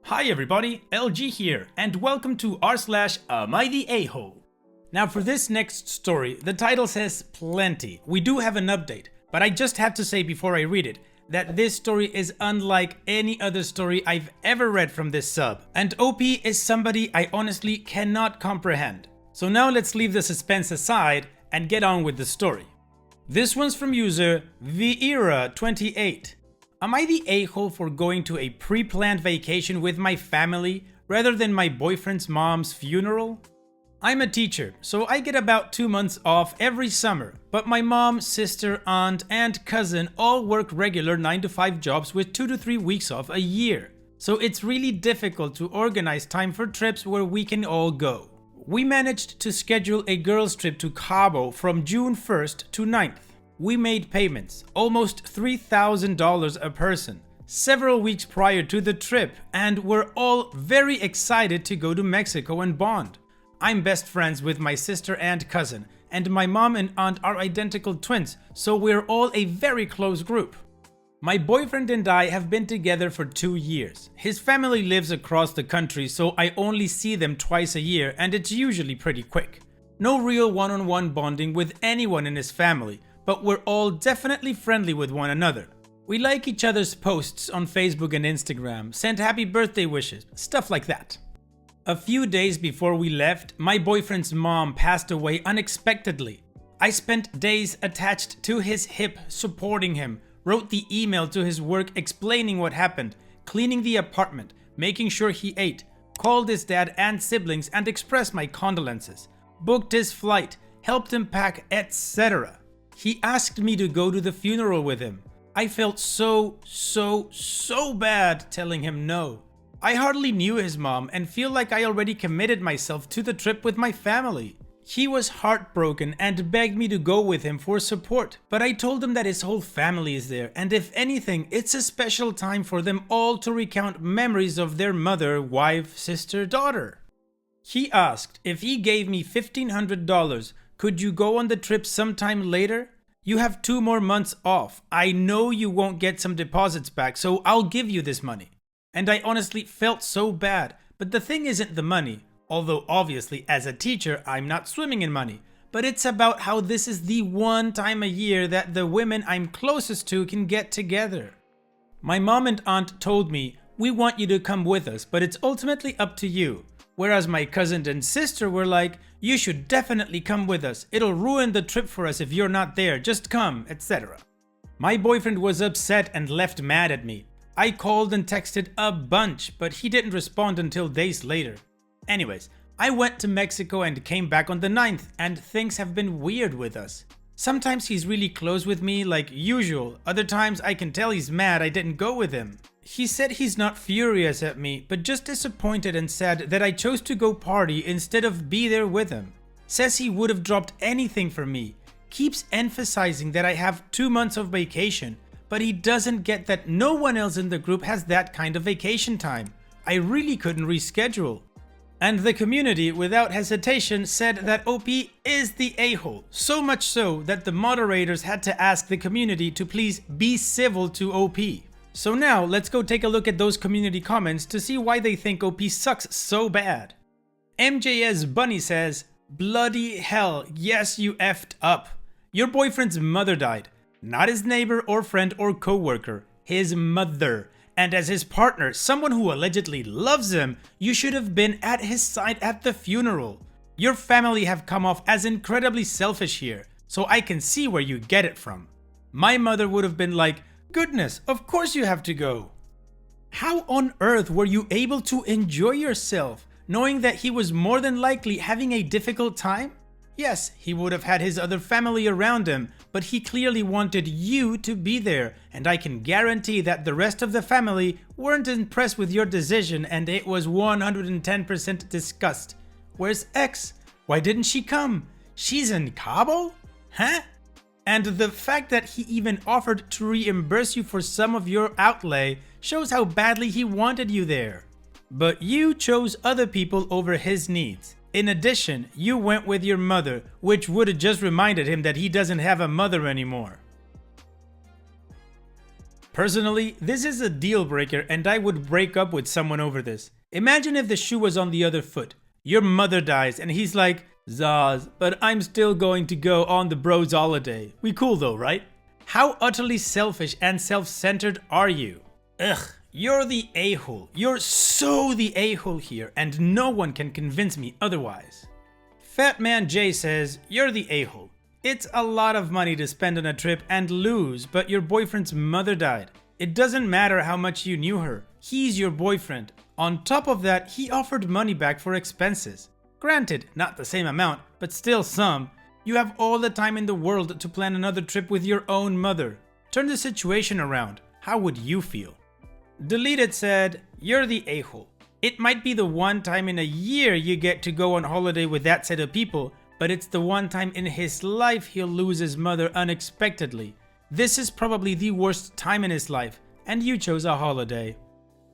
Hi everybody, LG here, and welcome to r/Am I the A-hole? Now for this next story, the title says plenty. We do have an update, but I just have to say before I read it, that this story is unlike any other story I've ever read from this sub, and OP is somebody I honestly cannot comprehend. So now let's leave the suspense aside and get on with the story. This one's from user Vieira28. Am I the a-hole for going to a pre-planned vacation with my family rather than my boyfriend's mom's funeral? I'm a teacher, so I get about 2 months off every summer, but my mom, sister, aunt, and cousin all work regular 9-to-5 jobs with 2 to 3 weeks off a year. So it's really difficult to organize time for trips where we can all go. We managed to schedule a girls' trip to Cabo from June 1st to 9th. We made payments, almost $3,000 a person, several weeks prior to the trip, and we're all very excited to go to Mexico and bond. I'm best friends with my sister and cousin, and my mom and aunt are identical twins, so we're all a very close group. My boyfriend and I have been together for 2 years. His family lives across the country, so I only see them twice a year, and it's usually pretty quick. No real one-on-one bonding with anyone in his family, but we're all definitely friendly with one another. We like each other's posts on Facebook and Instagram, send happy birthday wishes, stuff like that. A few days before we left, my boyfriend's mom passed away unexpectedly. I spent days attached to his hip supporting him, wrote the email to his work explaining what happened, cleaning the apartment, making sure he ate, called his dad and siblings and expressed my condolences, booked his flight, helped him pack, etc. He asked me to go to the funeral with him. I felt so bad telling him no. I hardly knew his mom and feel like I already committed myself to the trip with my family. He was heartbroken and begged me to go with him for support, but I told him that his whole family is there, and if anything, it's a special time for them all to recount memories of their mother, wife, sister, daughter. He asked if he gave me $1,500, could you go on the trip sometime later? You have 2 more months off. I know you won't get some deposits back, so I'll give you this money. And I honestly felt so bad, but the thing isn't the money. Although obviously as a teacher, I'm not swimming in money. But it's about how this is the one time a year that the women I'm closest to can get together. My mom and aunt told me, we want you to come with us, but it's ultimately up to you. Whereas my cousin and sister were like, you should definitely come with us. It'll ruin the trip for us if you're not there. Just come, etc. My boyfriend was upset and left mad at me. I called and texted a bunch, but he didn't respond until days later. Anyways, I went to Mexico and came back on the 9th, and things have been weird with us. Sometimes he's really close with me like usual, other times I can tell he's mad I didn't go with him. He said he's not furious at me, but just disappointed and sad that I chose to go party instead of be there with him. Says he would have dropped anything for me. Keeps emphasizing that I have 2 months of vacation, but he doesn't get that no one else in the group has that kind of vacation time. I really couldn't reschedule. And the community, without hesitation, said that OP is the a-hole. So much so that the moderators had to ask the community to please be civil to OP. So now let's go take a look at those community comments to see why they think OP sucks so bad. MJS Bunny says, bloody hell, yes you effed up. Your boyfriend's mother died. Not his neighbor or friend or co-worker, his mother. And as his partner, someone who allegedly loves him, you should have been at his side at the funeral. Your family have come off as incredibly selfish here, so I can see where you get it from. My mother would have been like, goodness, of course you have to go. How on earth were you able to enjoy yourself, knowing that he was more than likely having a difficult time? Yes, he would have had his other family around him, but he clearly wanted you to be there, and I can guarantee that the rest of the family weren't impressed with your decision and it was 110% disgust. Where's X? Why didn't she come? She's in Cabo? Huh? And the fact that he even offered to reimburse you for some of your outlay shows how badly he wanted you there. But you chose other people over his needs. In addition, you went with your mother, which would have just reminded him that he doesn't have a mother anymore. Personally, this is a deal breaker and I would break up with someone over this. Imagine if the shoe was on the other foot. Your mother dies and he's like, Zaz, but I'm still going to go on the bros holiday. We cool though, right? How utterly selfish and self-centered are you? Ugh, you're the a-hole. You're so the a-hole here and no one can convince me otherwise. Fat Man J says, you're the a-hole. It's a lot of money to spend on a trip and lose, but your boyfriend's mother died. It doesn't matter how much you knew her. He's your boyfriend. On top of that, he offered money back for expenses. Granted, not the same amount, but still some. You have all the time in the world to plan another trip with your own mother. Turn the situation around. How would you feel? Deleted said, you're the a-hole. It might be the one time in a year you get to go on holiday with that set of people, but it's the one time in his life he'll lose his mother unexpectedly. This is probably the worst time in his life, and you chose a holiday.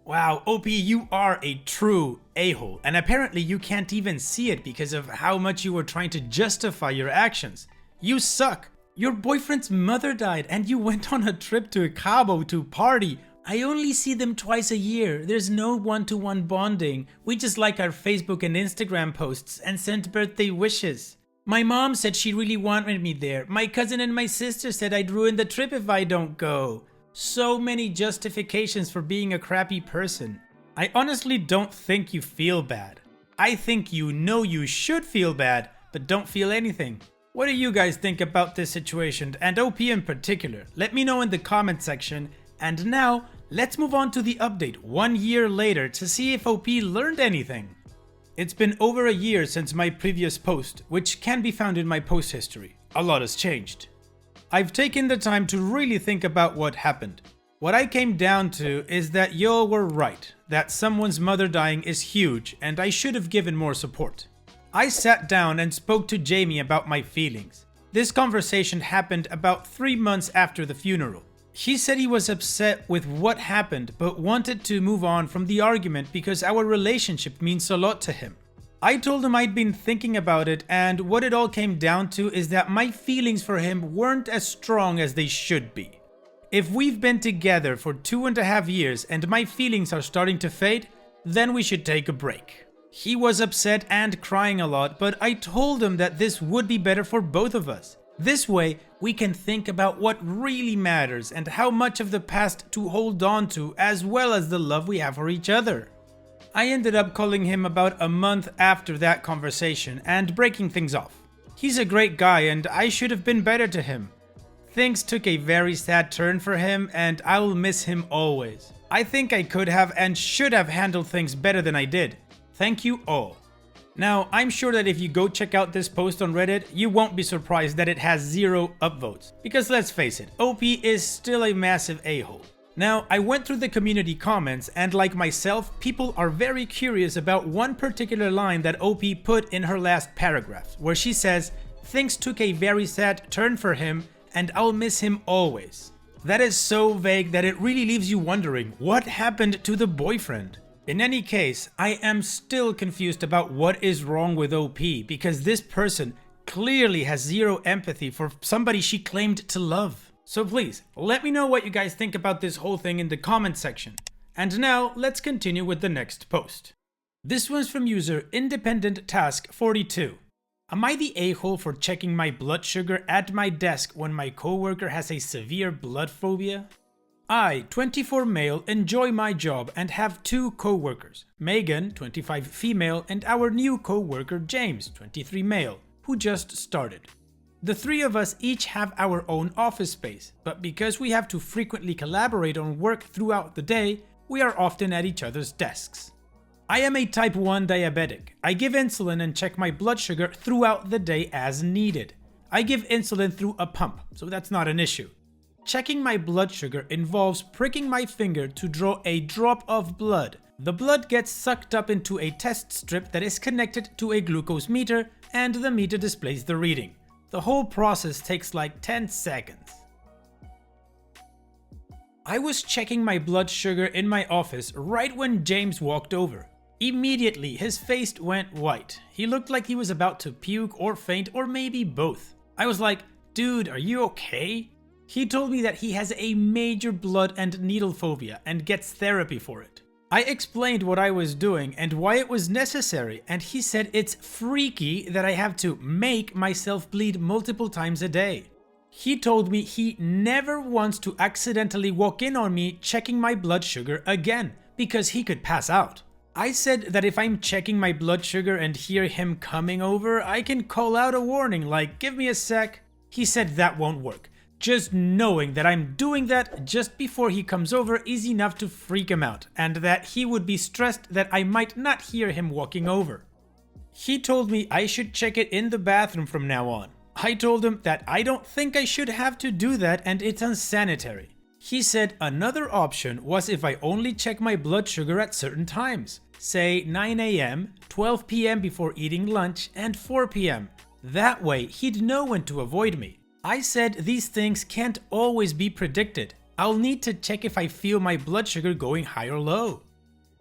Wow, OP, you are a true a-hole, and apparently you can't even see it because of how much you were trying to justify your actions. You suck. Your boyfriend's mother died, and you went on a trip to Cabo to party. I only see them twice a year. There's no one-to-one bonding. We just like our Facebook and Instagram posts and sent birthday wishes. My mom said she really wanted me there. My cousin and my sister said I'd ruin the trip if I don't go. So many justifications for being a crappy person. I honestly don't think you feel bad. I think you know you should feel bad, but don't feel anything. What do you guys think about this situation, and OP in particular? Let me know in the comment section. And now, let's move on to the update 1 year later to see if OP learned anything. It's been over a year since my previous post, which can be found in my post history. A lot has changed. I've taken the time to really think about what happened. What I came down to is that y'all were right, that someone's mother dying is huge and I should have given more support. I sat down and spoke to Jamie about my feelings. This conversation happened about 3 months after the funeral. He said he was upset with what happened but wanted to move on from the argument because our relationship means a lot to him. I told him I'd been thinking about it and what it all came down to is that my feelings for him weren't as strong as they should be. If we've been together for 2.5 years and my feelings are starting to fade, then we should take a break. He was upset and crying a lot, but I told him that this would be better for both of us. This way, we can think about what really matters and how much of the past to hold on to, as well as the love we have for each other. I ended up calling him about a month after that conversation and breaking things off. He's a great guy and I should have been better to him. Things took a very sad turn for him and I will miss him always. I think I could have and should have handled things better than I did. Thank you all. Now, I'm sure that if you go check out this post on Reddit, you won't be surprised that it has 0 upvotes. Because let's face it, OP is still a massive a-hole. Now, I went through the community comments and like myself, people are very curious about one particular line that OP put in her last paragraph, where she says, "Things took a very sad turn for him and I'll miss him always." That is so vague that it really leaves you wondering, what happened to the boyfriend? In any case, I am still confused about what is wrong with OP because this person clearly has 0 empathy for somebody she claimed to love. So please, let me know what you guys think about this whole thing in the comment section. And now, let's continue with the next post. This one's from user Independent Task 42. Am I the a-hole for checking my blood sugar at my desk when my coworker has a severe blood phobia? I, 24 male, enjoy my job and have 2 co-workers, Megan, 25 female, and our new co-worker James, 23 male, who just started. The 3 of us each have our own office space, but because we have to frequently collaborate on work throughout the day, we are often at each other's desks. I am a type 1 diabetic. I give insulin and check my blood sugar throughout the day as needed. I give insulin through a pump, so that's not an issue. Checking my blood sugar involves pricking my finger to draw a drop of blood. The blood gets sucked up into a test strip that is connected to a glucose meter, and the meter displays the reading. The whole process takes like 10 seconds. I was checking my blood sugar in my office right when James walked over. Immediately, his face went white. He looked like he was about to puke or faint or maybe both. I was like, "Dude, are you okay?" He told me that he has a major blood and needle phobia and gets therapy for it. I explained what I was doing and why it was necessary, and he said it's freaky that I have to make myself bleed multiple times a day. He told me he never wants to accidentally walk in on me checking my blood sugar again, because he could pass out. I said that if I'm checking my blood sugar and hear him coming over, I can call out a warning like, "Give me a sec." He said that won't work. Just knowing that I'm doing that just before he comes over is enough to freak him out, and that he would be stressed that I might not hear him walking over. He told me I should check it in the bathroom from now on. I told him that I don't think I should have to do that and it's unsanitary. He said another option was if I only check my blood sugar at certain times, say 9 AM, 12 PM before eating lunch, and 4 PM. That way he'd know when to avoid me. I said these things can't always be predicted. I'll need to check if I feel my blood sugar going high or low.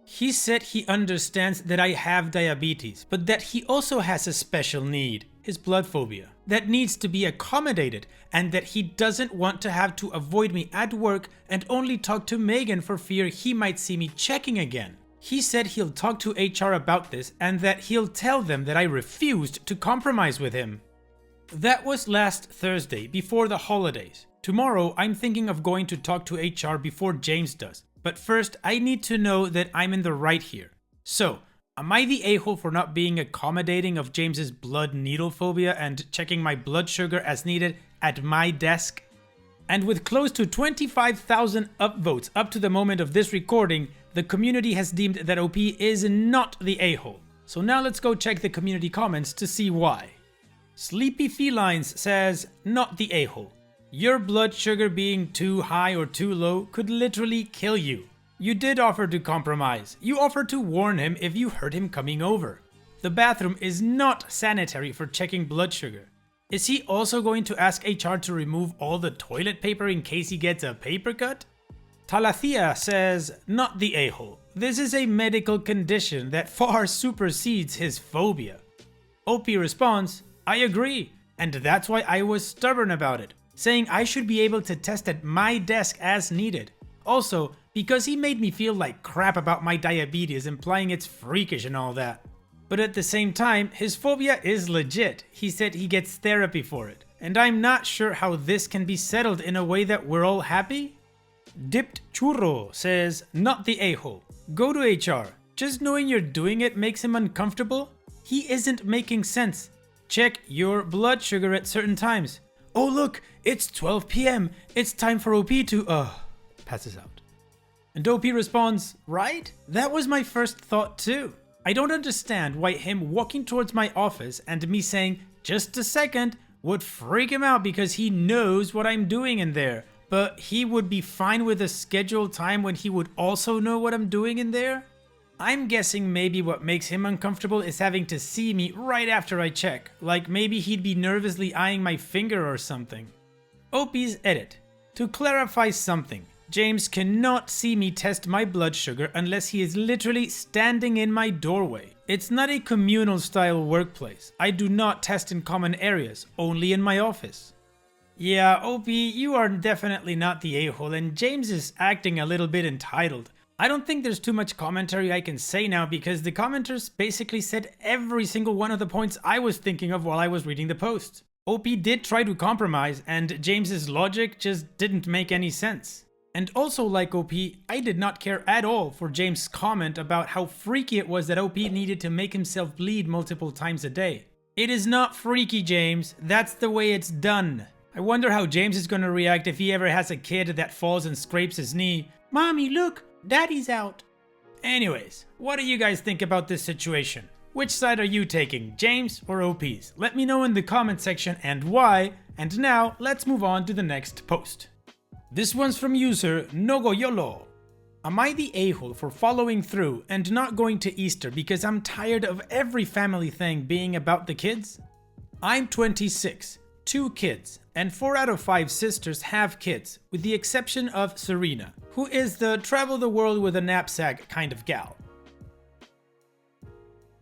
He said he understands that I have diabetes, but that he also has a special need, his blood phobia, that needs to be accommodated, and that he doesn't want to have to avoid me at work and only talk to Megan for fear he might see me checking again. He said he'll talk to HR about this and that he'll tell them that I refused to compromise with him. That was last Thursday, before the holidays. Tomorrow, I'm thinking of going to talk to HR before James does. But first, I need to know that I'm in the right here. So, am I the a-hole for not being accommodating of James's blood needle phobia and checking my blood sugar as needed at my desk? And with close to 25,000 upvotes up to the moment of this recording, the community has deemed that OP is not the a-hole. So now let's go check the community comments to see why. Sleepy Felines says, not the a-hole. Your blood sugar being too high or too low could literally kill you. You did offer to compromise. You offered to warn him if you heard him coming over. The bathroom is not sanitary for checking blood sugar. Is he also going to ask HR to remove all the toilet paper in case he gets a paper cut? Talathea says, not the a-hole. This is a medical condition that far supersedes his phobia. OP responds, I agree, and that's why I was stubborn about it, saying I should be able to test at my desk as needed. Also, because he made me feel like crap about my diabetes, implying it's freakish and all that. But at the same time, his phobia is legit. He said he gets therapy for it, and I'm not sure how this can be settled in a way that we're all happy. Dipped Churro says, not the a-hole. Go to HR. Just knowing you're doing it makes him uncomfortable? He isn't making sense. Check your blood sugar at certain times. Oh look, it's 12 PM. It's time for OP to, passes out. And OP responds, right? That was my first thought too. I don't understand why him walking towards my office and me saying, just a second, would freak him out because he knows what I'm doing in there. But he would be fine with a scheduled time when he would also know what I'm doing in there? I'm guessing maybe what makes him uncomfortable is having to see me right after I check, like maybe he'd be nervously eyeing my finger or something. OP's edit. To clarify something, James cannot see me test my blood sugar unless he is literally standing in my doorway. It's not a communal style workplace. I do not test in common areas, only in my office. Yeah, OP, you are definitely not the a-hole, and James is acting a little bit entitled. I don't think there's too much commentary I can say now because the commenters basically said every single one of the points I was thinking of while I was reading the post. OP did try to compromise, and James's logic just didn't make any sense. And also, like OP, I did not care at all for James' comment about how freaky it was that OP needed to make himself bleed multiple times a day. It is not freaky, James. That's the way it's done. I wonder how James is gonna react if he ever has a kid that falls and scrapes his knee. Mommy, look! Daddy's out. Anyways, what do you guys think about this situation? Which side are you taking, James or OP's? Let me know in the comment section and why. And now, let's move on to the next post. This one's from user Nogoyolo. Am I the a-hole for following through and not going to Easter because I'm tired of every family thing being about the kids? I'm 26, 2 kids, and 4 out of 5 sisters have kids, with the exception of Serena, who is the travel the world with a knapsack kind of gal.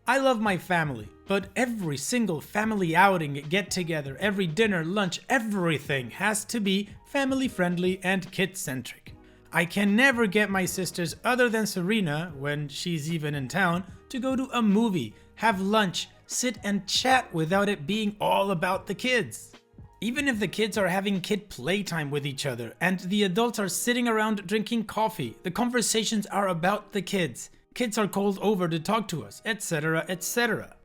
I love my family, but every single family outing, get together, every dinner, lunch, everything has to be family friendly and kid centric. I can never get my sisters, other than Serena, when she's even in town, to go to a movie, have lunch, sit and chat without it being all about the kids. Even if the kids are having kid playtime with each other and the adults are sitting around drinking coffee, the conversations are about the kids. Kids are called over to talk to us, etc., etc.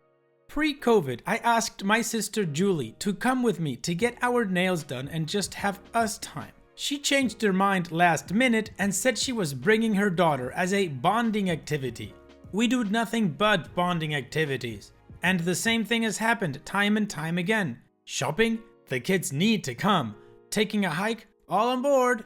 Pre-COVID, I asked my sister Julie to come with me to get our nails done and just have us time. She changed her mind last minute and said she was bringing her daughter as a bonding activity. We do nothing but bonding activities. And the same thing has happened time and time again. Shopping? The kids need to come. Taking a hike? All on board.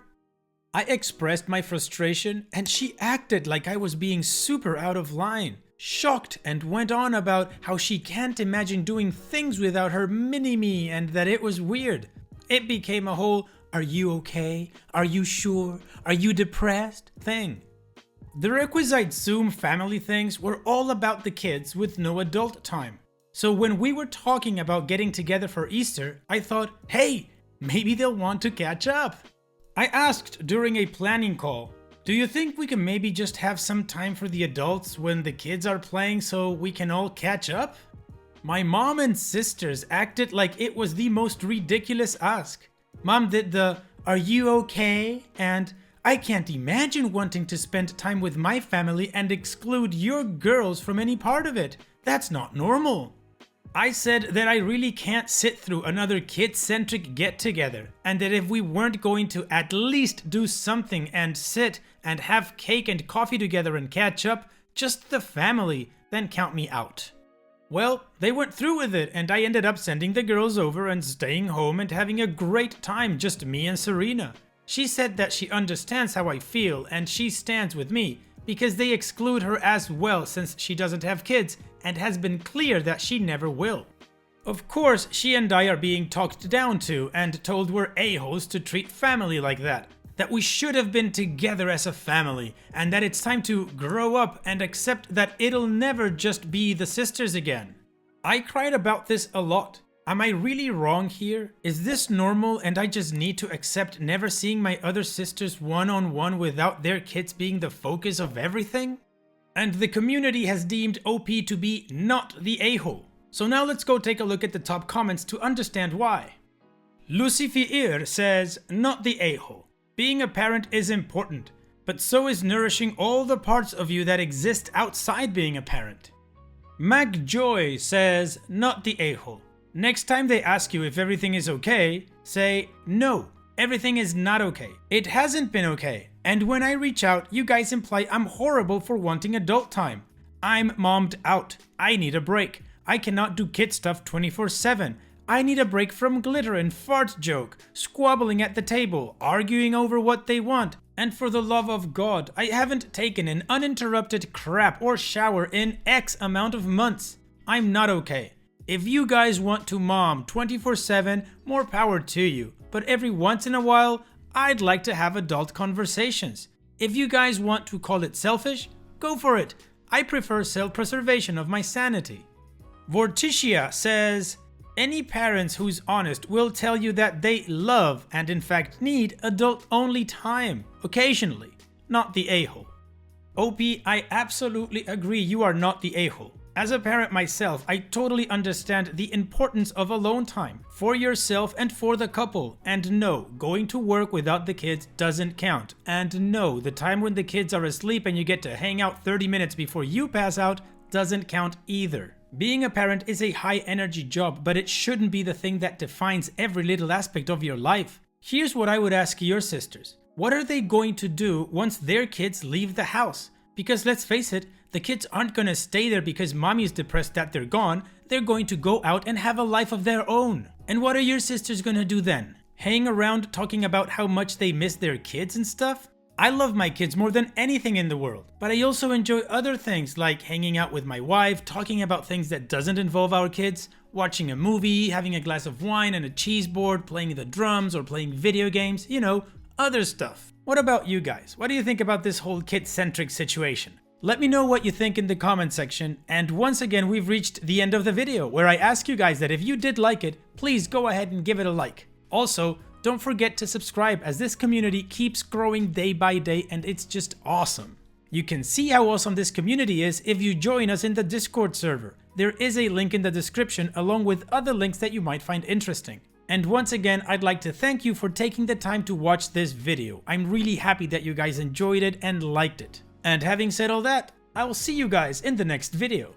I expressed my frustration and she acted like I was being super out of line, shocked, and went on about how she can't imagine doing things without her mini-me and that it was weird. It became a whole "are you okay? Are you sure? Are you depressed?" thing. The requisite Zoom family things were all about the kids with no adult time. So when we were talking about getting together for Easter, I thought, hey, maybe they'll want to catch up. I asked during a planning call, do you think we can maybe just have some time for the adults when the kids are playing so we can all catch up? My mom and sisters acted like it was the most ridiculous ask. Mom did the, "Are you okay?" and "I can't imagine wanting to spend time with my family and exclude your girls from any part of it. That's not normal." I said that I really can't sit through another kid-centric get-together, and that if we weren't going to at least do something and sit and have cake and coffee together and catch up, just the family, then count me out. Well, they went through with it, and I ended up sending the girls over and staying home and having a great time, just me and Serena. She said that she understands how I feel and she stands with me, because they exclude her as well since she doesn't have kids and has been clear that she never will. Of course, she and I are being talked down to and told we're a-holes to treat family like that. That we should have been together as a family and that it's time to grow up and accept that it'll never just be the sisters again. I cried about this a lot. Am I really wrong here? Is this normal and I just need to accept never seeing my other sisters one-on-one without their kids being the focus of everything? And the community has deemed OP to be not the a-hole. So now let's go take a look at the top comments to understand why. Lucifer says, not the a-hole. Being a parent is important, but so is nourishing all the parts of you that exist outside being a parent. MacJoy says, not the a-hole. Next time they ask you if everything is okay, say, no, everything is not okay. It hasn't been okay. And when I reach out, you guys imply I'm horrible for wanting adult time. I'm mommed out. I need a break. I cannot do kid stuff 24/7. I need a break from glitter and fart joke, squabbling at the table, arguing over what they want. And for the love of God, I haven't taken an uninterrupted crap or shower in X amount of months. I'm not okay. If you guys want to mom 24/7, more power to you. But every once in a while, I'd like to have adult conversations. If you guys want to call it selfish, go for it. I prefer self-preservation of my sanity. Vorticia says, any parents who's honest will tell you that they love and in fact need adult-only time, occasionally, not the a-hole. OP, I absolutely agree you are not the a-hole. As a parent myself, I totally understand the importance of alone time for yourself and for the couple. And no, going to work without the kids doesn't count. And no, the time when the kids are asleep and you get to hang out 30 minutes before you pass out doesn't count either. Being a parent is a high energy job, but it shouldn't be the thing that defines every little aspect of your life. Here's what I would ask your sisters. What are they going to do once their kids leave the house? Because let's face it, the kids aren't gonna stay there because mommy's depressed that they're gone. They're going to go out and have a life of their own. And what are your sisters gonna do then? Hang around talking about how much they miss their kids and stuff? I love my kids more than anything in the world, but I also enjoy other things like hanging out with my wife, talking about things that doesn't involve our kids, watching a movie, having a glass of wine and a cheese board, playing the drums or playing video games, you know, other stuff. What about you guys? What do you think about this whole kid-centric situation? Let me know what you think in the comment section, and once again we've reached the end of the video where I ask you guys that if you did like it, please go ahead and give it a like. Also, don't forget to subscribe as this community keeps growing day by day and it's just awesome. You can see how awesome this community is if you join us in the Discord server. There is a link in the description along with other links that you might find interesting. And once again, I'd like to thank you for taking the time to watch this video. I'm really happy that you guys enjoyed it and liked it. And having said all that, I will see you guys in the next video.